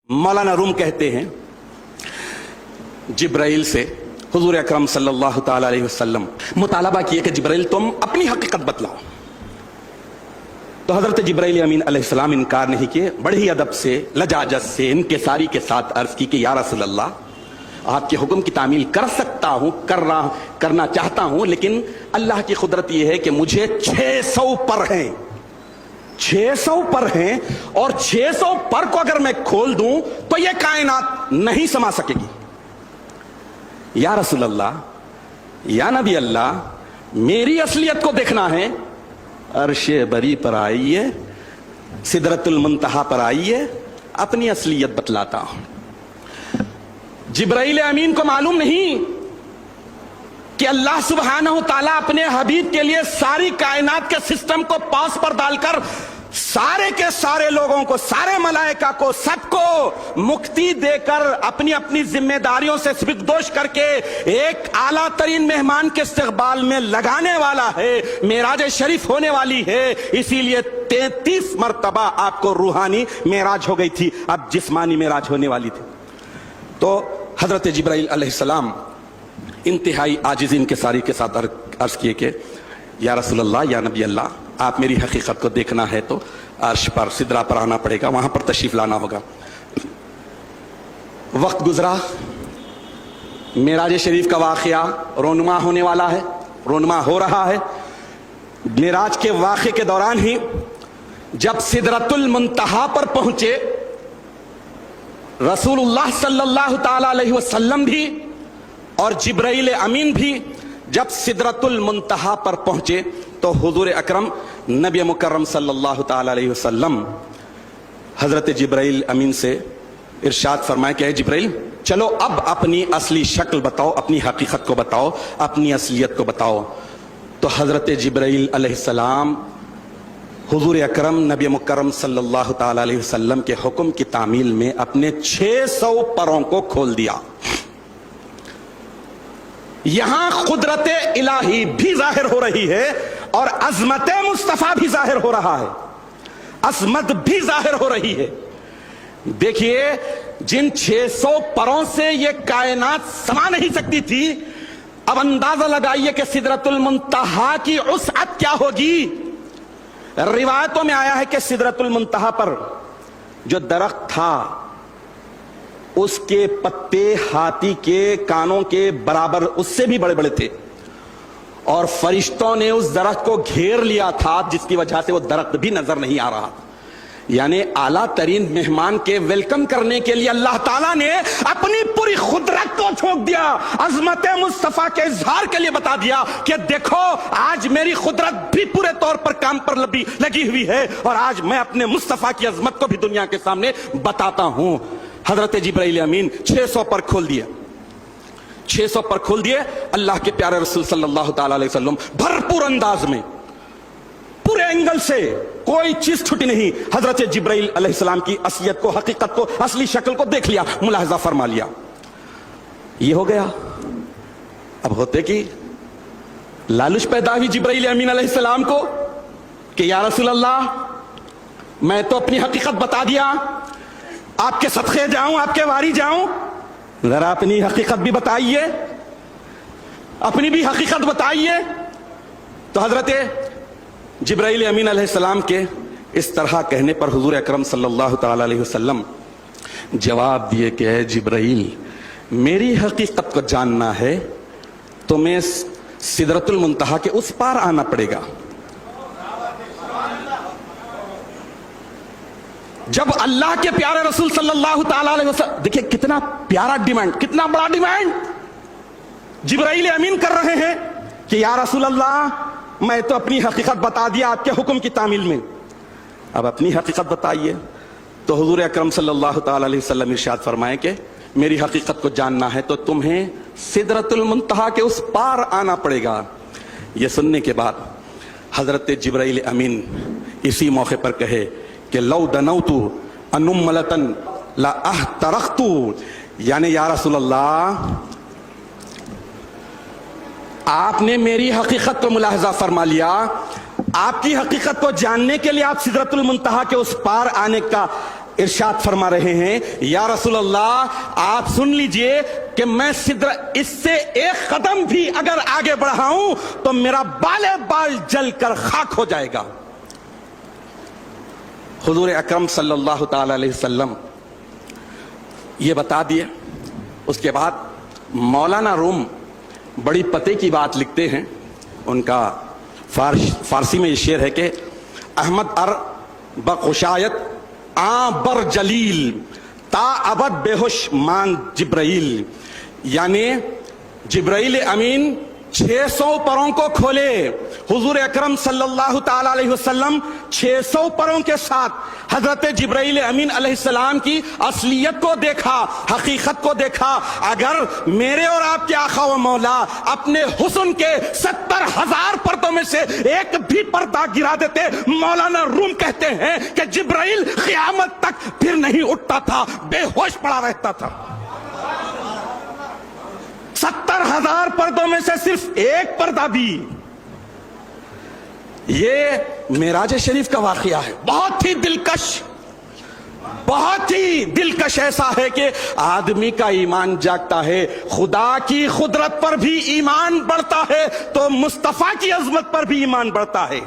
मौलाना room कहते हैं जिब्राइल से हुजूर अकरम सल्लल्लाहु ताला अलैहि वसल्लम मुतालबा किए कि जिब्राइल तुम अपनी हकीकत बतलाओ। तो हजरत जिब्राइल अमीन अलैहिस्सलाम इनकार नहीं किए, बड़ी अदब से लजाजत से इनकिसारी के साथ अर्ज की कि या रसूल अल्लाह, आपके हुक्म की तामील कर सकता हूं, करना चाहता हूं, लेकिन अल्लाह की कुदरत यह है कि मुझे 600 पर हैं, 600 पर हैं, और 600 पर को अगर मैं खोल दूं तो यह कायनात नहीं समा सकेगी। या रसूल अल्लाह, या नबी अल्लाह, मेरी असलियत को देखना है, अर्शे बरी पर आइए, सिदरतुल मुंतहा पर आइए, अपनी असलियत बतलाता हूं। जिब्राइल अमीन को मालूम नहीं कि अल्लाह सुब्हानहू ताला अपने हबीब के लिए सारी कायनात के सिस्टम को पॉज पर डालकर सारे के सारे लोगों को, सारे मलाइका को, सबको मुक्ति देकर अपनी अपनी जिम्मेदारियों से स्पिकदोश करके एक आला तरीन मेहमान के इस्तकबाल में लगाने वाला है। मेराज शरीफ होने वाली है, इसीलिए 33 मरतबा आपको रूहानी मेराज हो गई थी, अब जिस्मानी मेराज होने वाली थी। तो हजरत जिब्राइल अलैहिस्सलाम इंतहाई आजिज़ इनकिसारी के साथ अर्ज किए कि या रसूल अल्लाह, या नबी अल्लाह, आप मेरी हकीकत को देखना है तो अर्श पर, सिदरा पर आना पड़ेगा, वहां पर तशरीफ लाना होगा। वक्त गुजरा, मेराज शरीफ का वाकया रोनुमा होने वाला है, रोनुमा हो रहा है। मेराज के वाक़े के दौरान ही जब सिदरतुल मुंतहा पर पहुंचे, रसूलुल्लाह सल्लल्लाहु ताला अलैहि वसल्लम भी और जिब्राइल अमीन भी जब सिदरतुल मुंतहा पर पहुंचे तो हुजूर अकरम नबी मुकर्रम सल्लल्लाहु ताला अलैहि वसल्लम हजरत जिब्राइल अमीन से इरशाद फरमाए कि जिब्राइल, चलो अब अपनी असली शक्ल बताओ, अपनी हकीकत को बताओ, अपनी असलियत को बताओ। तो हजरत जिब्राइल अलैहिस्सलाम हुजूर अकरम नबी मुकर्रम सल्लल्लाहु ताला अलैहि वसल्लम के हुक्म की तामील में अपने 600 परों को खोल दिया। यहां कुदरत इलाही भी जाहिर हो रही है और अजमत मुस्तफा भी जाहिर हो रहा है, अजमत भी जाहिर हो रही है। देखिए, जिन 600 परों से यह कायनात समा नहीं सकती थी, अब अंदाजा लगाइए कि सिदरतुल मुंतहा की उसअत क्या होगी। रिवायतों में आया है कि सिदरतुल मुंतहा पर जो दरख्त था उसके पत्ते हाथी के कानों के बराबर, उससे भी बड़े बड़े थे, और फरिश्तों ने उस दरख्त को घेर लिया था, जिसकी वजह से वो दरख्त भी नजर नहीं आ रहा। यानी आला तरीन मेहमान के वेलकम करने के लिए अल्लाह ताला ने अपनी पूरी खुदरत को झोंक दिया, अजमत मुस्तफा के इजहार के लिए बता दिया कि देखो आज मेरी खुदरत भी पूरे तौर पर काम पर लगी हुई है, और आज मैं अपने मुस्तफा की अजमत को भी दुनिया के सामने बताता हूं। हजरत जिब्राइल अमीन 600 पर खोल दिए, 600 पर खोल दिए। अल्लाह के प्यारे रसूल सल्लल्लाहु ताला अलैहि वसल्लम भरपूर अंदाज में, पूरे एंगल से कोई चीज छुटी नहीं, हजरत जिब्राइल अलैहिस्सलाम की असलियत को, हकीकत को, असली शक्ल को देख लिया, मुलाहिजा फरमा लिया। ये हो गया। अब होते कि लालच पैदा हुई जिब्राइल अमीन अलैहिस्सलाम को कि या रसूल अल्लाह, मैं तो अपनी हकीकत बता दिया, आपके सदक़े जाऊं, आपके वारी जाऊं, जरा अपनी हकीकत भी बताइए, अपनी भी हकीकत बताइए। तो हजरत जिब्राइल अमीन अलैहिस्सलाम के इस तरह कहने पर हुजूर अकरम सल्लल्लाहु ताला अलैहि वसल्लम जवाब दिए कि ऐ जिब्राइल, मेरी हकीकत को जानना है तो मैं सिदरतुल मुंतहा के उस पार आना पड़ेगा। जब अल्लाह के प्यारे रसूल सल्लल्लाहु ताला अलैहि वसल्लम, देखिए कितना प्यारा डिमांड, कितना बड़ा डिमांड जिब्राइल अमीन कर रहे हैं कि या रसूल अल्लाह, मैं तो अपनी हकीकत बता दिया आपके हुक्म की तामील में, अब अपनी हकीकत बताइए। तो हुजूर अकरम सल्लल्लाहु ताला अलैहि वसल्लम इरशाद फरमाए कि मेरी हकीकत को जानना है तो तुम्हें सिदरतुल मुंतहा के उस पार आना पड़ेगा। यह सुनने के बाद हजरत जिब्राइल अमीन इसी मौके पर कहे कि लौ दनौतु अनुम्मलतन ला अहतरख्तु, यानी या रसूल अल्लाह, आपने मेरी हकीकत को मुलाहिजा फरमा लिया, आपकी हकीकत को जानने के लिए आप सिदरतुल मुंतहा के उस पार आने का इरशाद फरमा रहे हैं, या रसूल अल्लाह आप सुन लीजिए कि मैं सिद्र इससे एक कदम भी अगर आगे बढ़ाऊं तो मेरा बाले बाल जल कर खाक हो जाएगा। हुजूर अकरम सल्लल्लाहु ताला अलैहि वसल्लम ये बता दिए। उसके बाद मौलाना रूम बड़ी पते की बात लिखते हैं। उनका फारसी में ये शेर है कि अहमद अर बखुशायत आ बर जलील ता अबद बेहोश मान जिब्राइल, यानी जिब्राइल अमीन 600 परों को खोले। हुजूर अकरम सल्लल्लाहु ताला अलैहि वसल्लम 600 परों के साथ हजरत जिब्राइल अमीन अलैहिस्सलाम की असलियत को देखा, हकीकत को देखा। अगर मेरे और आपके आका व मौला अपने हुस्न के 70,000 पर्दों में से एक भी पर्दा गिरा देते, मौलाना रूम कहते हैं कि जिब्राइल क़यामत तक फिर नहीं उठता था, बेहोश पड़ा रहता था। 70,000 पर्दों में से सिर्फ एक पर्दा भी। ये मेराज शरीफ का वाकया है, बहुत ही दिलकश ऐसा है कि आदमी का ईमान जागता है, खुदा की कुदरत पर भी ईमान बढ़ता है तो मुस्तफा की अजमत पर भी ईमान बढ़ता है।